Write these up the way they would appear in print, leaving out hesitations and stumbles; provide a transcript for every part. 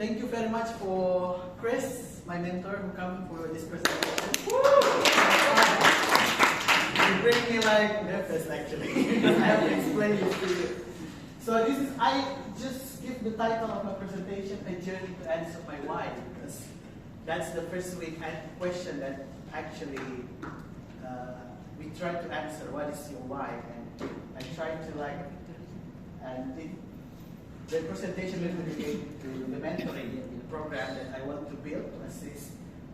Thank you very much for Chris, my mentor, who came for this presentation. You bring me like nervous actually. I have to explain this to you. So this is, I just give the title of my presentation, A Journey to Answer My Why, because that's the first week question that actually we try to answer, what is your why? And I try to and the presentation will be related to the mentoring program that I want to build to assist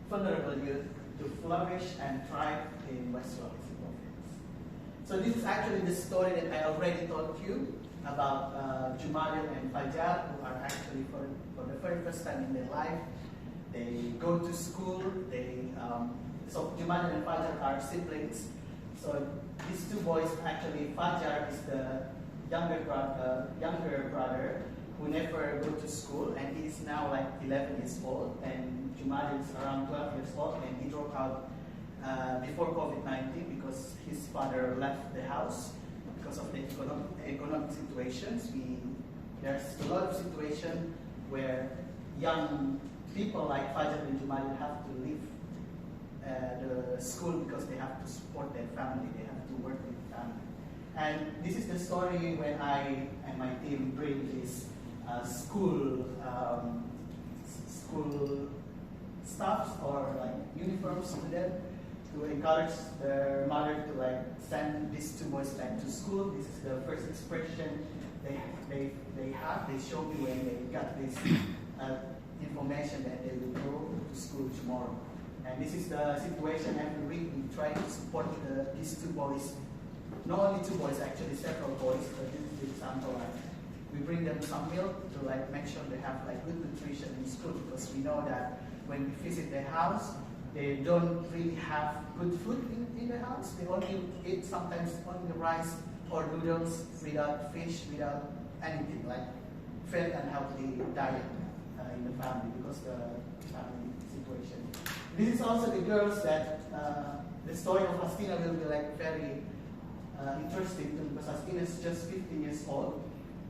vulnerable youth to flourish and thrive in West Sulawesi province. So this is actually the story that I already told you about Jumalil and Fajar, who are actually for the very first time in their life. They go to school. So Jumalil and Fajar are siblings. So these two boys, actually Fajar is the younger brother who never go to school, and he's now like 11 years old, and Jumalil is around 12 years old, and he dropped out before COVID-19 because his father left the house because of the economic situations. There's a lot of situations where young people like Fajar and Jumalil have to leave the school because they have to support their family, they have to work with the family. And this is the story when I and my team bring this school stuffs or like uniforms to them to encourage their mother to send these two boys back to school. This is the first expression they have. They show me when they got this information that they will go to school tomorrow. And this is the situation every week. We try to support these two boys. Not only two boys, actually several boys, but this is the example. We bring them some milk to make sure they have good nutrition in school, because we know that when we visit their house, they don't really have good food in the house. They only eat sometimes only rice or noodles without fish, without anything, like very unhealthy diet in the family because the family situation. This is also the girls that the story of Astina will be very interesting too, because Astina is just 15 years old,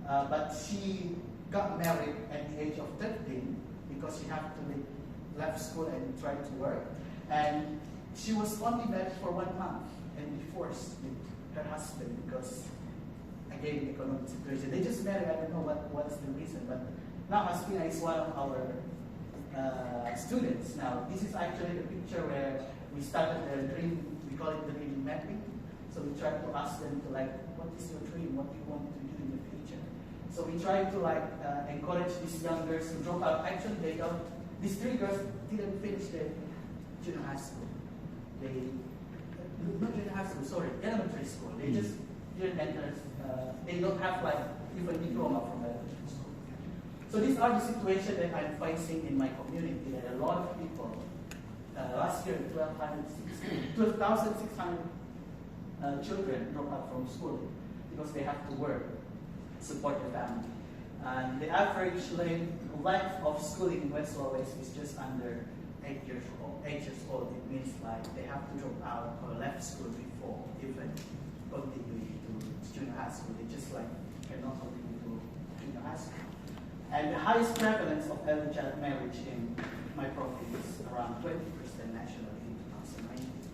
but she got married at the age of 13 because she had to left school and tried to work. And she was only married for 1 month and divorced with her husband because, again, economic situation. They just married. I don't know what's the reason, but now Astina is one of our students. Now, this is actually the picture where we started the dream. We call it the dream mapping. So we try to ask them to what is your dream? What do you want to do in the future? So we try to encourage these young girls to drop out. Actually, they don't. These three girls didn't finish their junior high school. Not junior high school, sorry, elementary school. They just didn't enter. They don't have even diploma from elementary school. So these are the situations that I'm facing in my community. There are a lot of people. Last year, 12,600 children drop out from school because they have to work, support their family. And the average length of schooling in West Sulawesi is just under 8 years old. It means they have to drop out or left school before even continuing to junior high school. They just cannot continue to junior high school. And the highest prevalence of early child marriage in my province is around 20% nationally in 2019.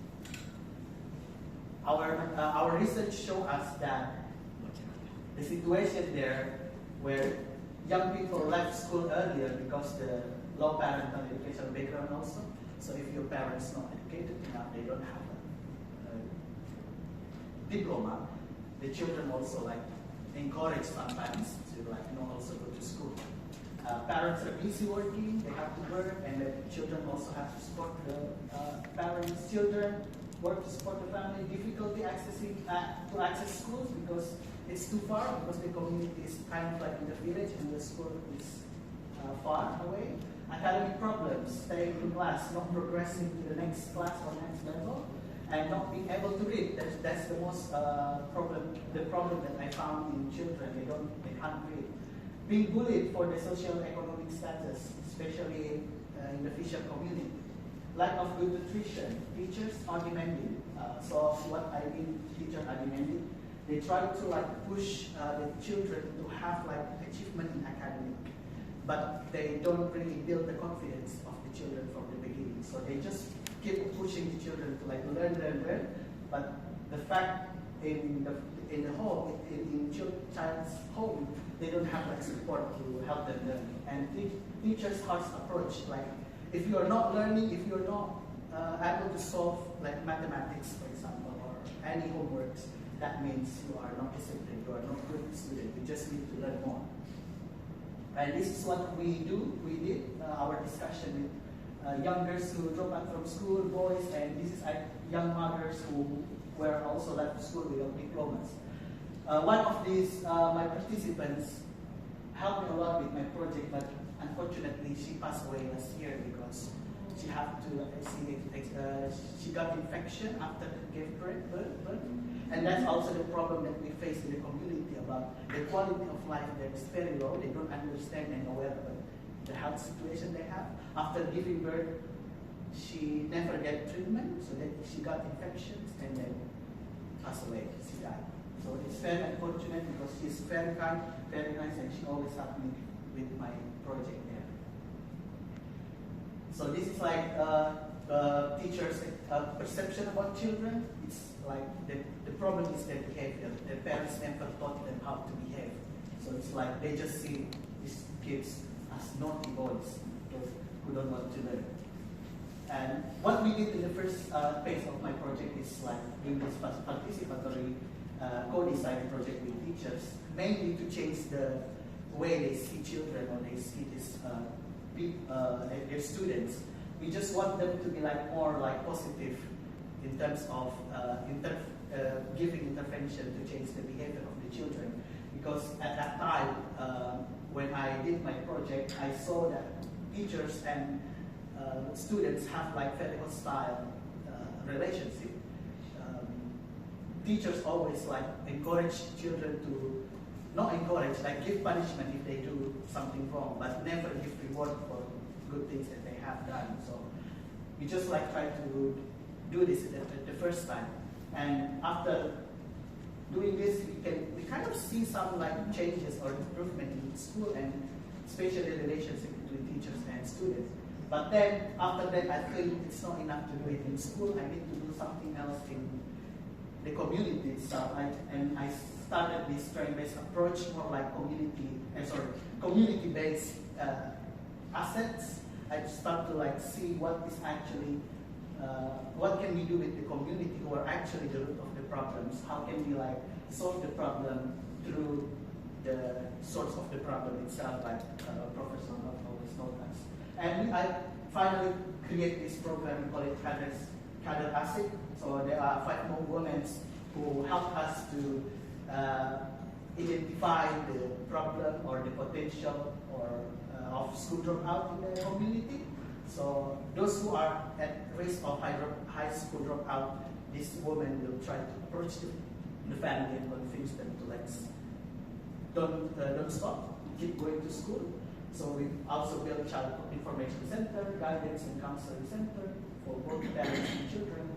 Our research shows us that the situation there where young people left school earlier because the low parental education background also. So if your parents not educated enough, they don't have a diploma, the children also encouraged sometimes to not also go to school. Parents are busy working, they have to work, and the children also have to support the parents' children, work to support the family, difficulty to access schools because it's too far, because the community is kind of in the village and the school is far away. Academic problems, staying in class, not progressing to the next class or next level, and not being able to read. That's the most problem. The problem that I found in children, they can't read. Being bullied for the socio-economic status, especially in the fisher community. Lack of good nutrition. Teachers are demanding. So what I mean, teachers are demanding. They try to push the children to have achievement in academic. but they don't really build the confidence of the children from the beginning. So they just keep pushing the children to like learn, but the fact in the home, in child's home, they don't have like support to help them learn. And teachers' harsh approach, like if you are not learning, if you're not able to solve like mathematics, for example, or any homeworks, that means you are not disciplined, you are not good student, you just need to learn more. And this is what we do. We did our discussion with young girls who drop out from school, boys, and this is young mothers who were also left school without diplomas. One of these, my participants, helped me a lot with my project, but unfortunately she passed away last year because she had to, she got infection after she gave birth. And that's also the problem that we face in the community about the quality of life that is very low. They don't understand and aware about the health situation they have. After giving birth, she never get treatment, so that she got infections and then passed away. She died. So it's very unfortunate because she's very kind, very nice, and she always helped me with my project there. So this is like teachers' perception about children. It's like the problem is their behavior. Their parents never taught them how to behave. So it's like they just see these kids as naughty boys who don't want to learn. And what we did in the first phase of my project is like doing this participatory co-design project with teachers, mainly to change the way they see children or they see this, their students. We just want them to be like more like positive in terms of giving intervention to change the behavior of the children. Because at that time, when I did my project, I saw that teachers and students have like very hostile relationship. Teachers always like encourage children to, not encourage, like give punishment if they do something wrong, but never give reward for good things that they have done. So we just like try to do this the first time. And after doing this, we kind of see some like changes or improvement in school and especially the relationship between teachers and students. But then after that, I feel it's not enough to do it in school. I need to do something else in the community itself. And I started this trend-based approach, more like community-based assets. I start to like see what is actually, what can we do with the community who are actually the root of the problems? How can we like solve the problem through the source of the problem itself, like Professor always told us. And I finally create this program, we call it Presentasi. So there are 5 more women who help us to identify the problem or the potential or of school dropout in the community. So those who are at risk of high school dropout, this woman will try to approach the family and convince them to like don't stop, keep going to school. So we also build child information center, guidance and counseling center for both parents and children,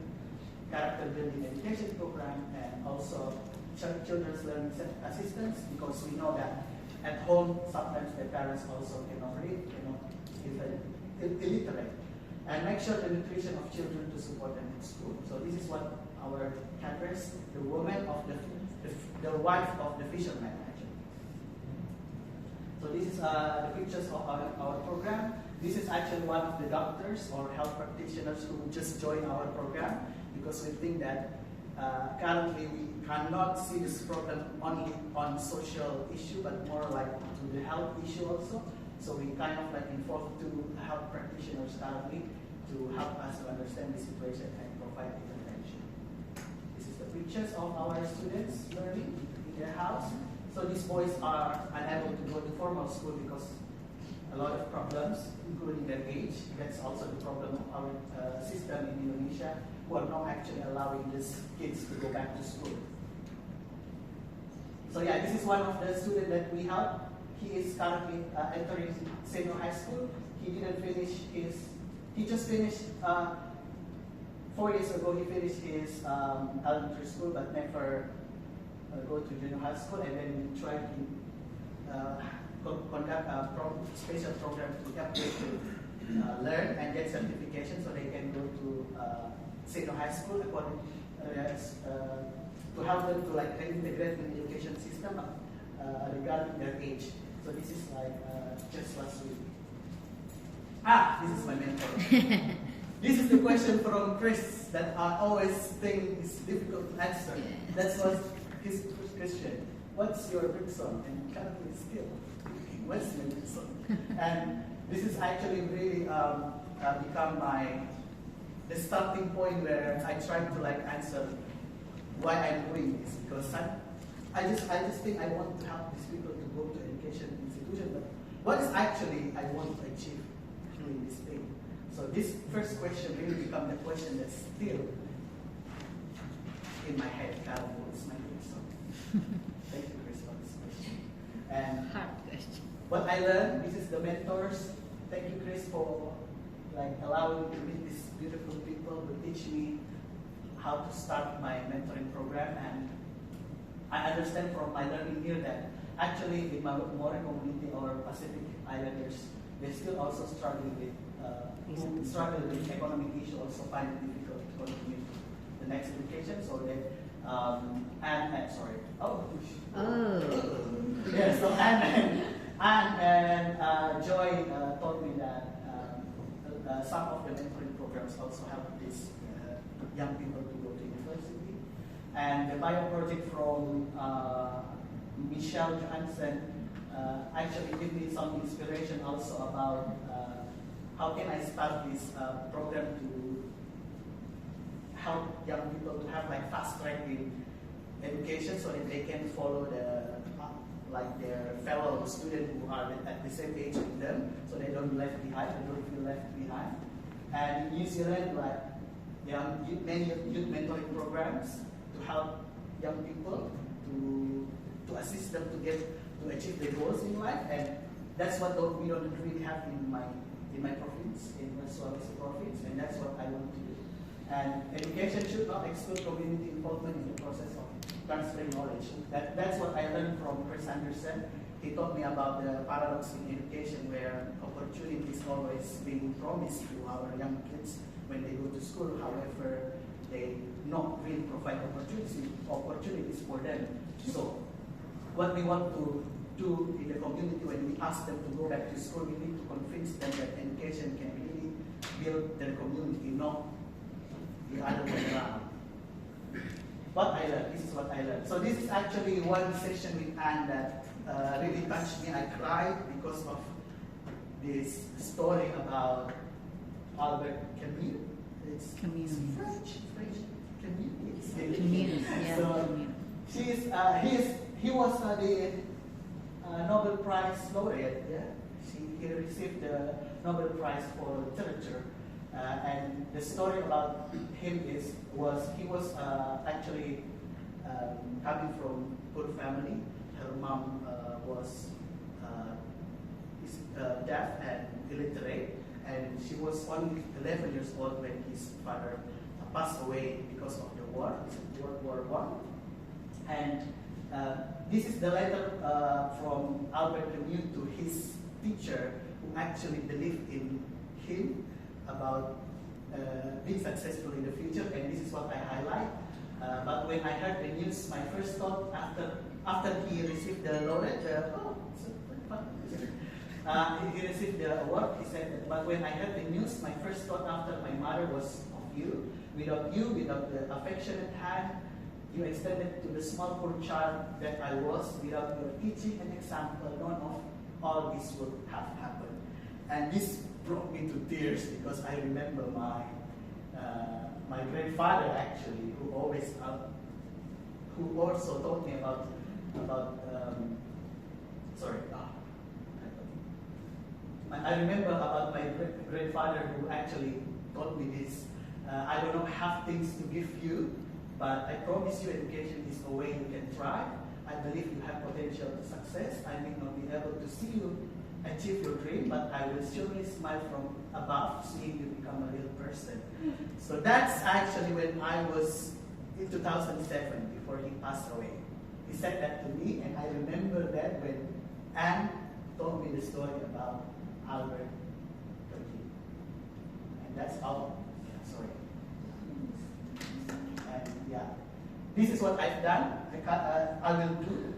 character building education program, and also children's learning assistance, because we know that at home sometimes the parents also cannot read, even illiterate. And make sure the nutrition of children to support them in school. So this is what our cadres, the woman of the wife of the fisherman actually. So this is the pictures of our program. This is actually one of the doctors or health practitioners who just joined our program, because we think that currently we cannot see this problem only on social issue, but more like to the health issue also. So we kind of like involve 2 health practitioners currently to help us to understand the situation and provide intervention. This is the pictures of our students learning in their house. So these boys are unable to go to formal school because a lot of problems, including their age. That's also the problem of our system in Indonesia, who are not actually allowing these kids to go back to school. So yeah, this is one of the students that we help. He is currently entering senior high school. He didn't finish he just finished, 4 years ago he finished his elementary school but never go to junior high school, and then we tried to conduct a special program to help them to learn and get certification so they can go to senior high school according to help them to like integrate in the education system regarding their age. So this is like just last week. This is my mentor. This is the question from Chris that I always think is difficult to answer. That was his question. What's your big song? And currently still, what's your big song? And this is actually really become the starting point where I try to like answer why I'm doing this, because I just think I want to help these people to go to education institution, but what is actually I want to achieve doing this thing? So this first question really become the question that's still in my head. What's my big song? Thank you, Chris, for this question. And hard question. What I learned, this is the mentors. Thank you, Chris, for like allowing me to meet these beautiful people who teach me how to start my mentoring program. And I understand from my learning here that actually the Maori community or Pacific Islanders, they still also struggle with economic issue, also find it difficult to continue the next education. So they yeah. So and Joy told me that some of the mentoring programs also help these young people to go to university. And the bio project from Michelle Johansson actually gave me some inspiration also about how can I start this program to help young people to have like fast track in education so that they can follow like their fellow students who are at the same age with them, so they don't left behind, they don't feel left behind. And in New Zealand, like many youth mentoring programs to help young people to assist them to achieve their goals in life, and that's what we don't really have in my province, in Sulawesi province, and that's what I want to do. And education should not exclude community involvement in the process of transferring knowledge. That's what I learned from Chris Anderson. He taught me about the paradox in education where opportunity is always being promised to our young kids when they go to school. However, they not really provide opportunities for them. So what we want to do in the community when we ask them to go back to school, we need to convince them that education can really build their community, not the other way around. What I learned, this is what I learned. So this is actually one session with Anne that really touched me. I cried because of this story about Albert Camus. It's French. Camus. Yeah. So he was the Nobel Prize laureate. Yeah, he received the Nobel Prize for literature. And the story about him was he was actually coming from poor family. Her mom was deaf and illiterate, and she was only 11 years old when his father passed away because of the war, World War I. And this is the letter from Albert Camus to his teacher, who actually believed in him about being successful in the future, and this is what I highlight. But when I heard the news, my first thought after he received the laureate, he received the award, he said, but when I heard the news, my first thought after my mother was of you. Without you, without the affectionate hand you extended to the small poor child that I was, without your teaching and example, none of all this would have happened. And this brought me to tears because I remember my grandfather actually, who also taught me about I remember about my grandfather who actually taught me this. I don't have things to give you, but I promise you education is a way you can try. I believe you have potential to success. I may not be able to see you achieve your dream, but I will surely smile from above, seeing you become a real person. So that's actually when I was in 2007, before he passed away. He said that to me, and I remember that when Anne told me the story about Albert Turkey. And that's all. Sorry. And yeah, this is what I've done. I will do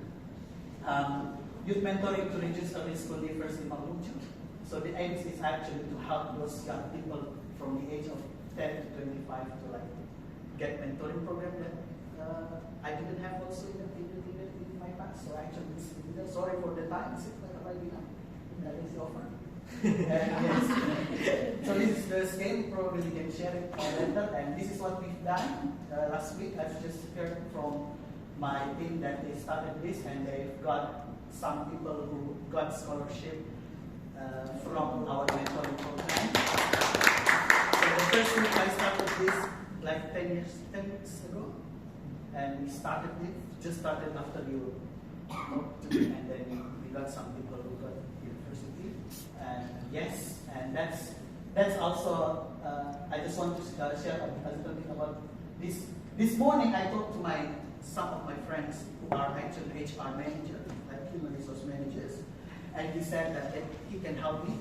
youth mentoring to reduce early school leavers in Maluku. So the aim is actually to help those young people from the age of 10 to 25 to like get mentoring program that I didn't have also in my past. So actually, sorry for the time. That is the offer. Yes. So this is the scheme. Probably you can share it later. And this is what we've done last week. I've just heard from my team that they started this, and they've got some people who got scholarship from our mentoring program. So the first week I started this like 10 years ago, and we started it, just started after you talked to me, and then we got some people who got university. And yes, and that's also, I just want to share a little bit about this. This morning I talked to some of my friends who are actually HR managers, like human resource managers, and he said that he can help me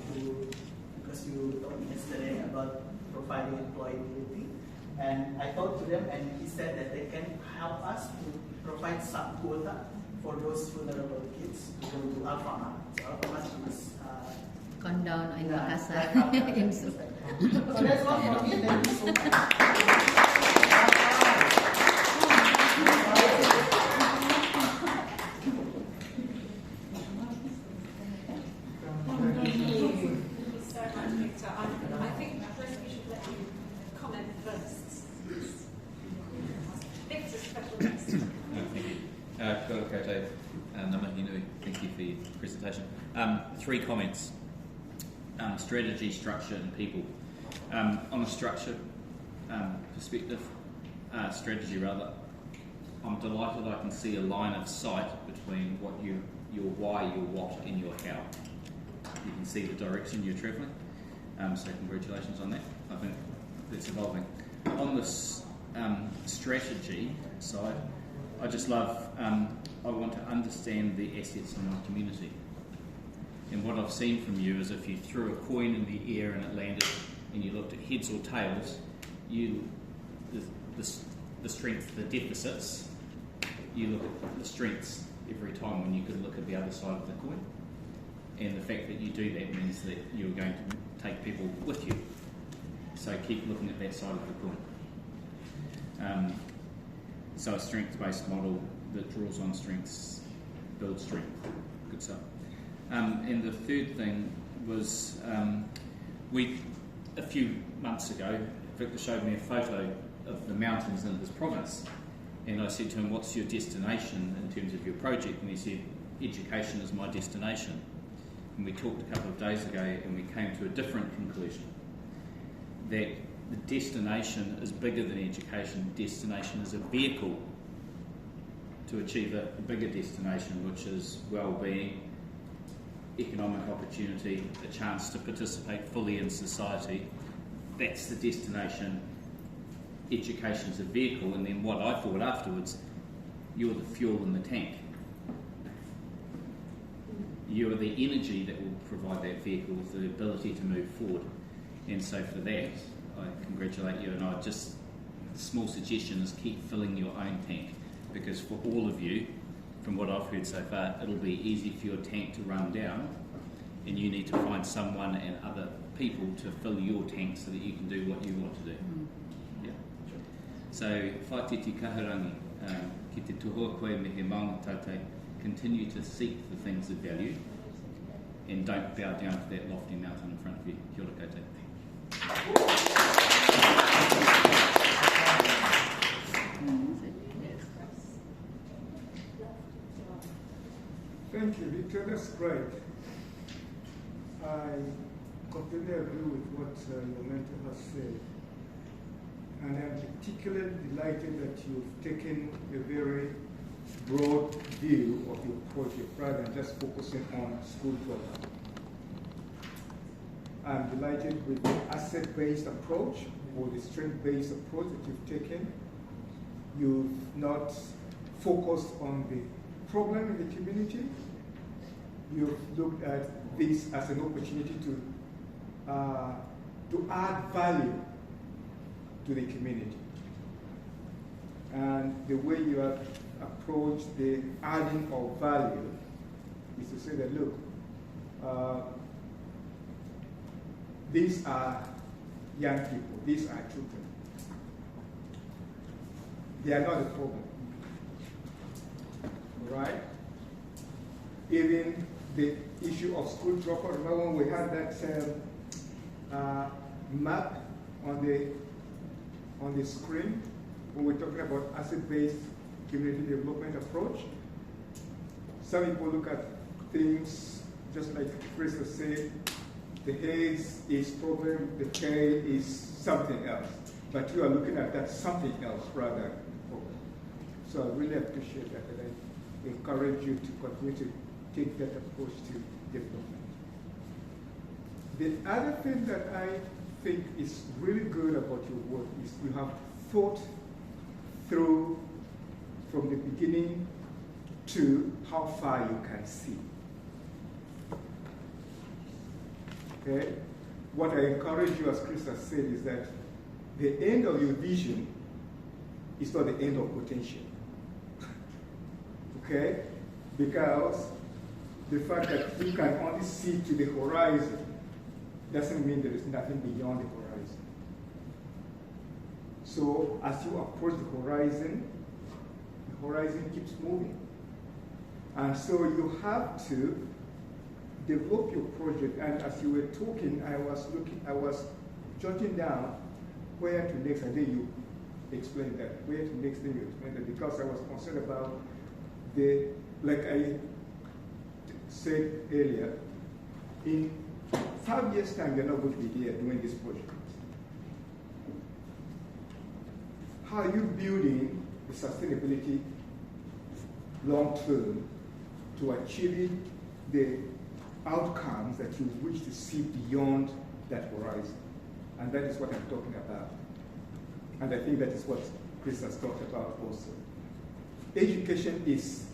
because you told me yesterday about providing employability. And I talked to them, and he said that they can help us to provide some quota for those vulnerable kids to go to Alfama. So Alfama is Condon in Makassar. So that's all for me. Thank you so much. I think first we should let you comment first. Victor, special guest. Thank you. Kia ora koutou, ngā nui. Thank you for your presentation. 3 comments. Strategy, structure and people. On a structure perspective, strategy rather, I'm delighted I can see a line of sight between what your why, your what and your how. You can see the direction you're travelling, so congratulations on that. I think that's evolving. On this strategy side, I just love, I want to understand the assets in my community. And what I've seen from you is if you threw a coin in the air and it landed and you looked at heads or tails, the strengths, the deficits, you look at the strengths every time when you could look at the other side of the coin. And the fact that you do that means that you're going to take people with you. So keep looking at that side of the coin. So a strength-based model that draws on strengths, builds strength. Good stuff. And the third thing was, a few months ago, Victor showed me a photo of the mountains in his province, and I said to him, what's your destination in terms of your project? And he said, education is my destination. And we talked a couple of days ago and we came to a different conclusion, that the destination is bigger than education. Destination is a vehicle to achieve a bigger destination, which is well-being, economic opportunity, a chance to participate fully in society. That's the destination. Education is a vehicle, and then what I thought afterwards, you're the fuel in the tank. You are the energy that will provide that vehicle with the ability to move forward. And so for that, I congratulate you, and a small suggestion is keep filling your own tank, because for all of you, from what I've heard so far, it'll be easy for your tank to run down, and you need to find someone and other people to fill your tank so that you can do what you want to do. Yeah. So, whaititi kahurangi, ki te tohua koe me he maunga tautei, continue to seek the things of value, and don't bow down to that lofty mountain in front of you. Kia ora koutou. Thank you, Victor. That's great. I completely agree with what your mentor has said. And I'm particularly delighted that you've taken a very broad view of your project rather than just focusing on school dropout. I'm delighted with the asset-based approach or the strength-based approach that you've taken. You've not focused on the problem in the community, you've looked at this as an opportunity to add value to the community. And the way you have approached the adding of value is to say that, look, these are young people, these are children. They are not a problem, right? Even the issue of school dropout, remember when we had that map on the screen when we're talking about asset-based community development approach? Some people look at things just like Chris has said, the haze is problem, the tail is something else. But you are looking at that something else rather than problem. So I really appreciate that, and I encourage you to continue to take that approach to development. The other thing that I think is really good about your work is you have thought through from the beginning to how far you can see. Okay? What I encourage you, as Chris has said, is that the end of your vision is not the end of potential. Okay? Because the fact that you can only see to the horizon doesn't mean there is nothing beyond the horizon. So as you approach the horizon keeps moving. And so you have to develop your project. And as you were talking, I was jotting down where to next, and then you explained that. Where to next, then you explained that, because I was concerned about like I said earlier, in 5 years' time, you're not going to be here doing this project. How are you building the sustainability long-term to achieving the outcomes that you wish to see beyond that horizon? And that is what I'm talking about. And I think that is what Chris has talked about also. Education is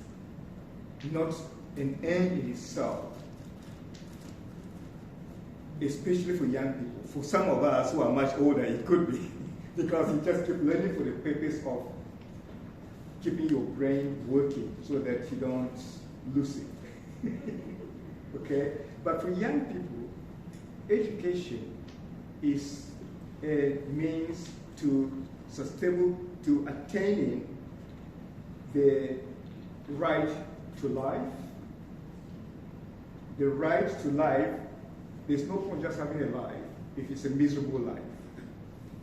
not an end in itself, especially for young people. For some of us who are much older, it could be, because you just keep learning for the purpose of keeping your brain working so that you don't lose it. Okay? But for young people, education is a means to attaining the right to life. The right to life, there's no point just having a life if it's a miserable life.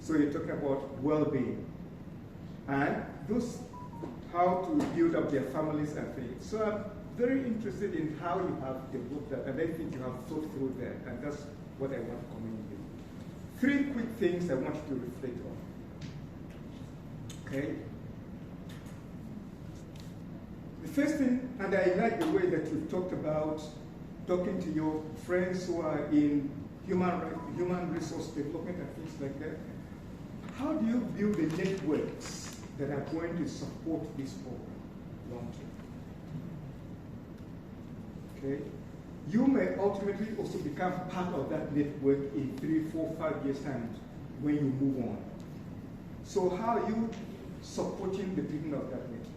So you're talking about well-being. And how to build up their families and things. So I'm very interested in how you have developed that, and I think you have thought through that, and that's what I want to communicate. 3 quick things I want you to reflect on. Okay? The first thing, and I like the way that you've talked about talking to your friends who are in human resource development and things like that. How do you build the networks that are going to support this program long term? Okay? You may ultimately also become part of that network in 3, 4, 5 years' time when you move on. So how are you supporting the building of that network?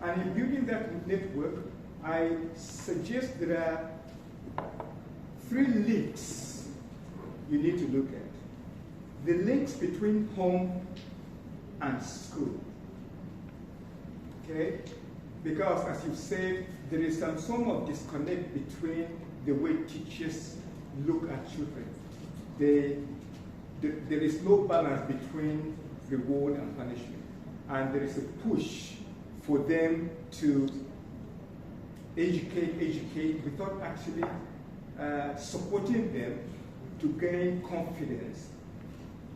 And in building that network, I suggest there are 3 links you need to look at. The links between home and school. Okay? Because as you've said, there is some sort of disconnect between the way teachers look at children. There is no balance between reward and punishment. And there is a push for them to educate without actually supporting them to gain confidence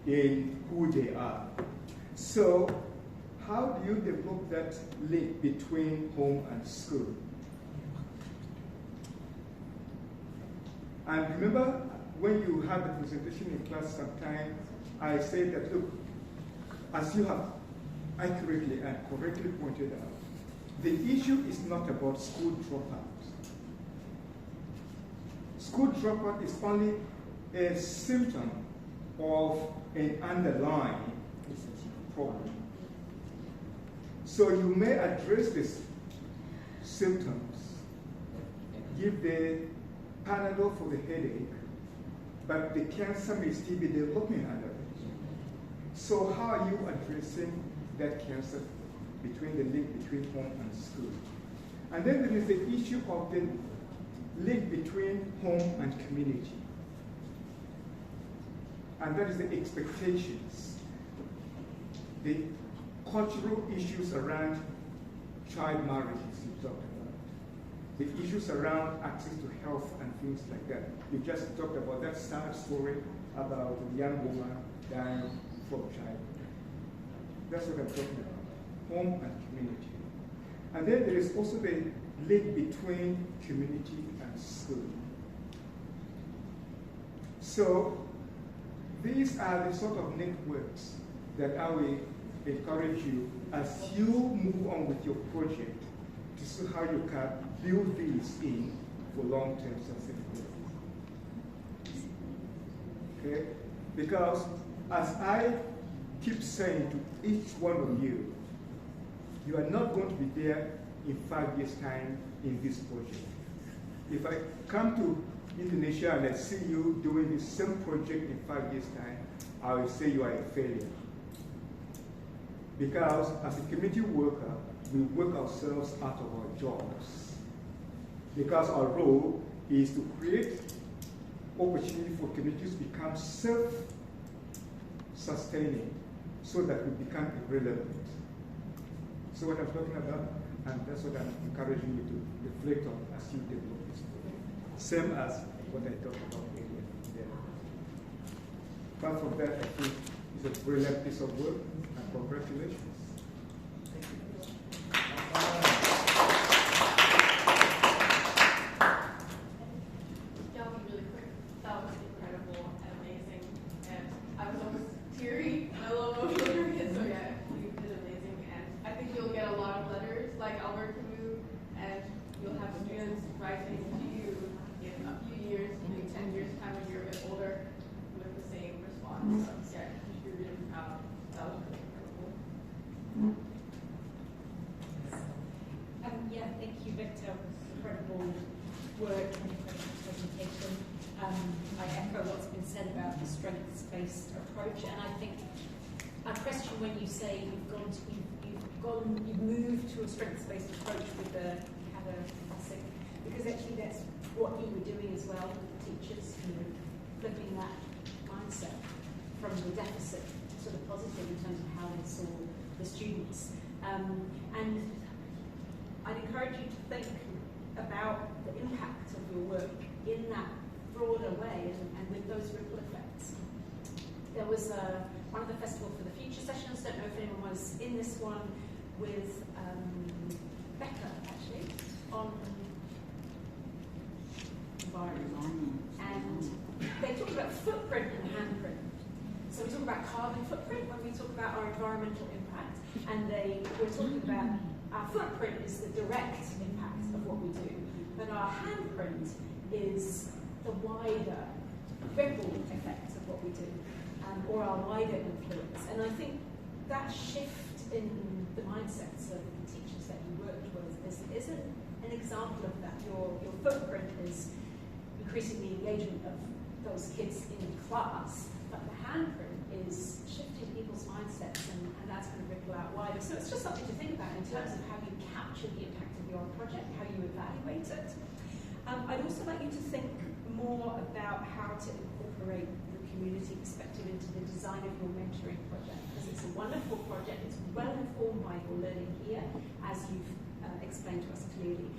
in who they are. So how do you develop that link between home and school? And remember when you had the presentation in class sometime, I said that, look, as you have accurately and correctly pointed out, the issue is not about school dropout. School dropout is only a symptom of an underlying problem. So you may address these symptoms, give the Panadol for the headache, but the cancer may still be developing under it. So how are you addressing that cancer between the link between home and school? And then there is the issue of the link between home and community. And that is the expectations, the cultural issues around child marriages you talked about, the issues around access to health and things like that. You just talked about that sad story about a young woman dying from childbirth. That's what I'm talking about, home and community. And then there is also the link between community and school. So these are the sort of networks that I will encourage you as you move on with your project to see how you can build these in for long-term sustainability. Okay? Because as I keep saying to each one of you, you are not going to be there in 5 years' time in this project. If I come to Indonesia and I see you doing the same project in 5 years' time, I will say you are a failure. Because as a community worker, we work ourselves out of our jobs. Because our role is to create opportunity for communities to become self-sustaining so that we become irrelevant. So what I'm talking about, and that's what I'm encouraging you to reflect on as you develop this project. Same as what I talked about earlier. Yeah. Apart from that, I think it's a brilliant piece of work, and congratulations. Thank you. I'll be really quick. That was incredible and amazing. And I was almost teary and a little emotional, so yeah, you did amazing. And I think you'll get a lot of letters like Albert Camus, and you'll have students writing to you in a few years, maybe 10 years time when you're a bit older, with the same response. So yeah, you should be really proud. That was really incredible. Yeah, thank you, Victor. Incredible work and incredible presentation. I echo what's been said about the strengths-based approach, and I think a question when you say you've moved to a strengths-based approach with the CADA classic, because actually that's what you were doing as well with the teachers, flipping that mindset from the deficit to the positive in terms of how they saw the students. And I'd encourage you to think about the impact of your work in that broader way and with those ripple effects. There was one of the Festival for the Future sessions, don't know if anyone was in this one, with Becca, actually, on environment. And they talk about footprint and handprint. So we talk about carbon footprint when we talk about our environmental impact, and they were talking about our footprint is the direct impact of what we do, but our handprint is the wider ripple effect of what we do, or our wider influence. And I think that shift in the mindsets of the teachers that you worked with is an example of that. Your footprint is increasing the engagement of those kids in class, but the handprint is shifting people's mindsets, and that's going to ripple out wider. So it's just something to think about in terms of how you capture the impact of your project, how you evaluate it. I'd also like you to think more about how to incorporate the community perspective into the design of your mentoring project, because it's a wonderful project. It's well informed by your learning here, as you've explained to us clearly.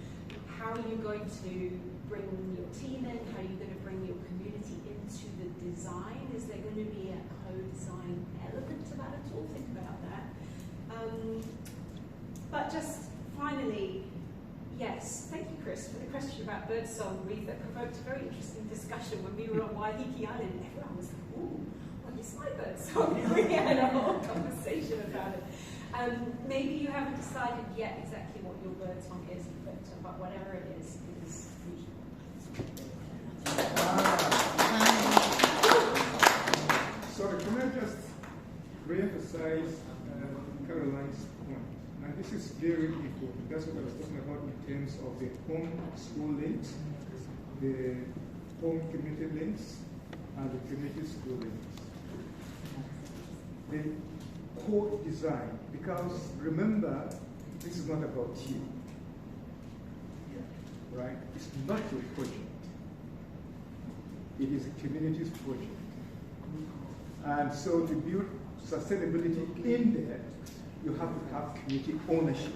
How are you going to bring your team in? How are you going to bring your community into the design? Is there going to be a co-design element to that at all? Think about that. But just finally, yes, thank you, Chris, for the question about birdsong. That provoked a very interesting discussion when we were on Waiheke Island. Everyone was like, ooh, what is my birdsong? We had a whole conversation about it. Maybe you haven't decided yet exactly what your bird song is, but whatever it is usual. Sorry, can I just re-emphasize Caroline's point? And this is very important. That's what I was talking about in terms of the home school links, the home community links, and the community school links. The core design, because remember, this is not about you, right? It's not your project. It is a community's project. And so to build sustainability in there, you have to have community ownership.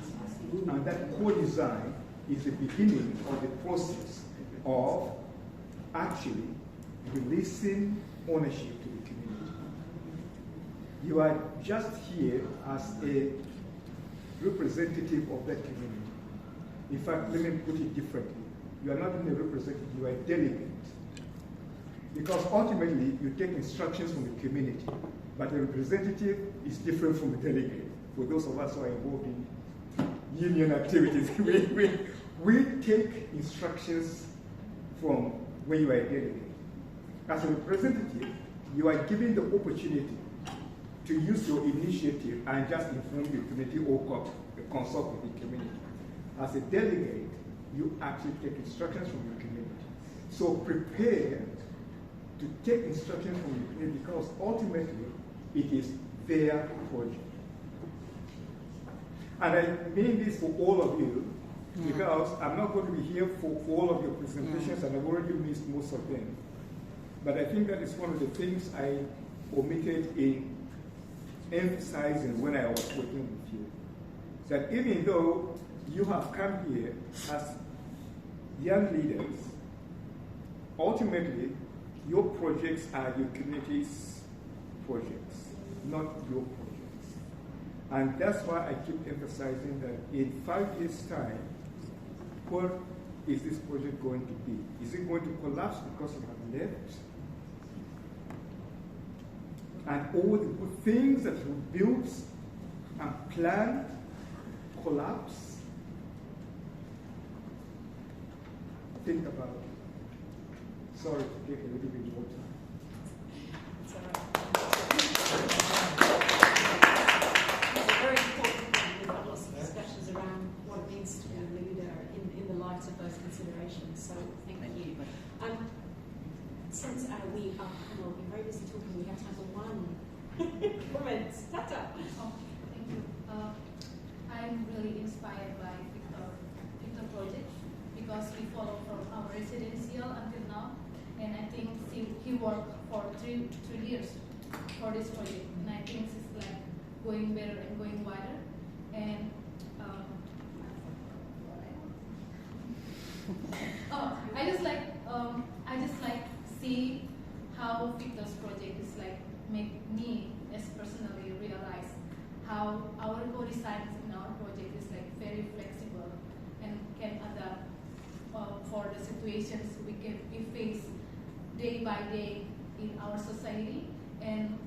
And that core design is the beginning of the process of actually releasing ownership to the community. You are just here as a representative of that community. In fact, let me put it differently. You are not even a representative, you are a delegate. Because ultimately, you take instructions from the community, but a representative is different from a delegate. For those of us who are involved in union activities, we take instructions from when you are a delegate. As a representative, you are given the opportunity to use your initiative and just inform the community or consult with the community. As a delegate, you actually take instructions from your community. So prepare to take instructions from the community because ultimately it is their project. And I mean this for all of you because I'm not going to be here for all of your presentations and I've already missed most of them. But I think that is one of the things I omitted in emphasizing when I was working with you. That even though you have come here as young leaders, ultimately your projects are your community's projects, not your projects. And that's why I keep emphasizing that in 5 years' time, what is this project going to be? Is it going to collapse because you have left? And all the good things that you built and planned collapse? Think about it. Sorry to take a little bit more time. It's all right. It's very important. We've had lots of discussions around what it means to be a leader in the light of those considerations. So thank you. Since we are panel, we're very busy talking, we have time for one comment. Tata. Oh, thank you. I'm really inspired by Victor project because we follow from our residential until now, and I think he worked for three years for this project, and I think it's like going better and going wider. And I just like see how Victor's project is like make me as personally realize how our co-designs in our project is like very flexible and can adapt for the situations we face day by day in our society. And